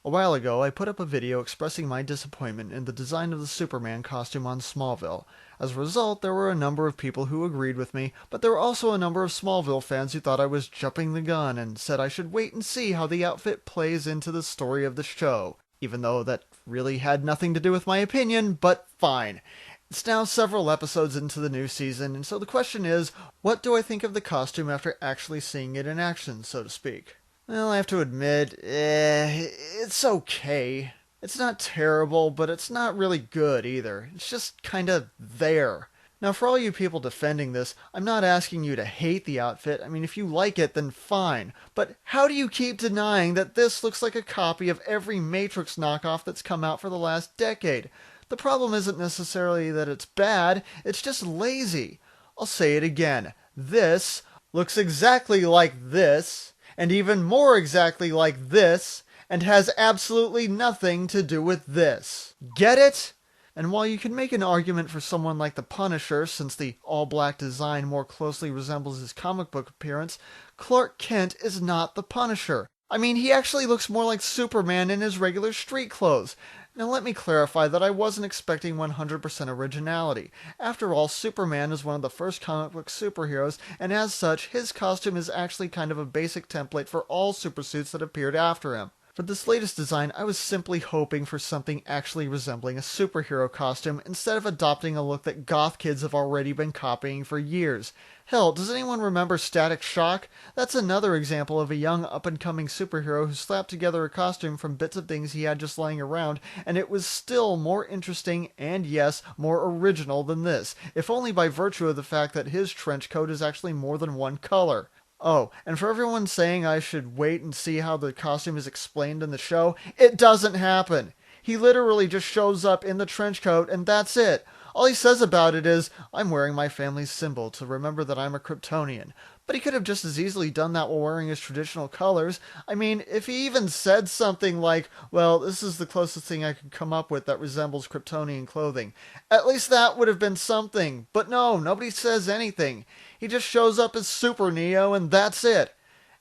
A while ago, I put up a video expressing my disappointment in the design of the Superman costume on Smallville. As a result, there were a number of people who agreed with me, but there were also a number of Smallville fans who thought I was jumping the gun and said I should wait and see how the outfit plays into the story of the show. Even though that really had nothing to do with my opinion, but fine. It's now several episodes into the new season, and so the question is, what do I think of the costume after actually seeing it in action, so to speak? Well, I have to admit, it's okay. It's not terrible, but it's not really good either. It's just kinda there. Now, for all you people defending this, I'm not asking you to hate the outfit. I mean, if you like it, then fine. But how do you keep denying that this looks like a copy of every Matrix knockoff that's come out for the last decade? The problem isn't necessarily that it's bad, it's just lazy. I'll say it again. This looks exactly like this, and even more exactly like this, and has absolutely nothing to do with this. Get it? And while you can make an argument for someone like the Punisher, since the all-black design more closely resembles his comic book appearance, Clark Kent is not the Punisher. I mean, he actually looks more like Superman in his regular street clothes. Now let me clarify that I wasn't expecting 100% originality. After all, Superman is one of the first comic book superheroes, and as such, his costume is actually kind of a basic template for all supersuits that appeared after him. For this latest design, I was simply hoping for something actually resembling a superhero costume instead of adopting a look that goth kids have already been copying for years. Hell, does anyone remember Static Shock? That's another example of a young up-and-coming superhero who slapped together a costume from bits of things he had just lying around, and it was still more interesting and, yes, more original than this, if only by virtue of the fact that his trench coat is actually more than one color. Oh, and for everyone saying I should wait and see how the costume is explained in the show, it doesn't happen. He literally just shows up in the trench coat and that's it. All he says about it is, I'm wearing my family's symbol to remember that I'm a Kryptonian. But he could have just as easily done that while wearing his traditional colors. I mean, if he even said something like, well, this is the closest thing I could come up with that resembles Kryptonian clothing, at least that would have been something. But no, nobody says anything. He just shows up as Super Neo and that's it.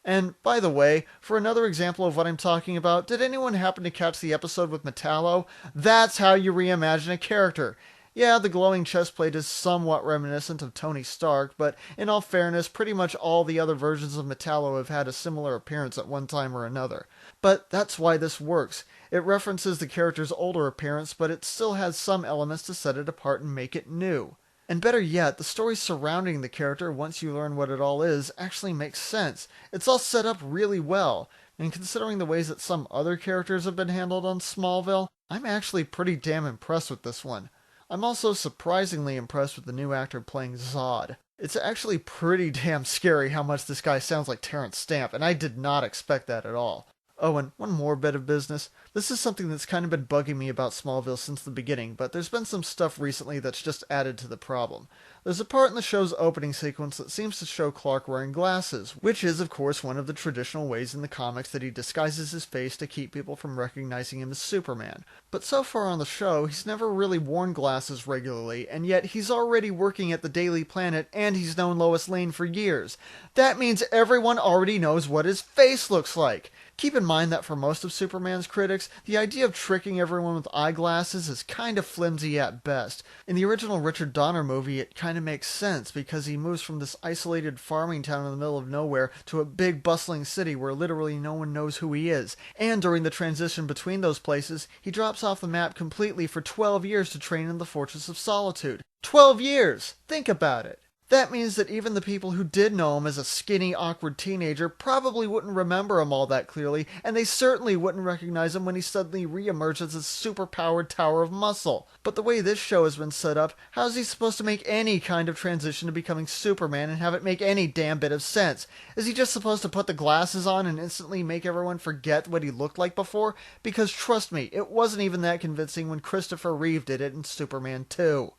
And, by the way, for another example of what I'm talking about, did anyone happen to catch the episode with Metallo? That's how you reimagine a character. Yeah, the glowing chest plate is somewhat reminiscent of Tony Stark, but in all fairness, pretty much all the other versions of Metallo have had a similar appearance at one time or another. But that's why this works. It references the character's older appearance, but it still has some elements to set it apart and make it new. And better yet, the story surrounding the character, once you learn what it all is, actually makes sense. It's all set up really well, and considering the ways that some other characters have been handled on Smallville, I'm actually pretty damn impressed with this one. I'm also surprisingly impressed with the new actor playing Zod. It's actually pretty damn scary how much this guy sounds like Terrence Stamp, and I did not expect that at all. Oh, and one more bit of business. This is something that's kind of been bugging me about Smallville since the beginning, but there's been some stuff recently that's just added to the problem. There's a part in the show's opening sequence that seems to show Clark wearing glasses, which is, of course, one of the traditional ways in the comics that he disguises his face to keep people from recognizing him as Superman. But so far on the show, he's never really worn glasses regularly, and yet he's already working at the Daily Planet, and he's known Lois Lane for years. That means everyone already knows what his face looks like. Keep in mind that for most of Superman's critics, the idea of tricking everyone with eyeglasses is kind of flimsy at best. In the original Richard Donner movie, it kind of makes sense because he moves from this isolated farming town in the middle of nowhere to a big bustling city where literally no one knows who he is. And during the transition between those places, he drops off the map completely for 12 years to train in the Fortress of Solitude. 12 years! Think about it! That means that even the people who did know him as a skinny, awkward teenager probably wouldn't remember him all that clearly, and they certainly wouldn't recognize him when he suddenly re-emerges as a super-powered tower of muscle. But the way this show has been set up, how is he supposed to make any kind of transition to becoming Superman and have it make any damn bit of sense? Is he just supposed to put the glasses on and instantly make everyone forget what he looked like before? Because trust me, it wasn't even that convincing when Christopher Reeve did it in Superman 2.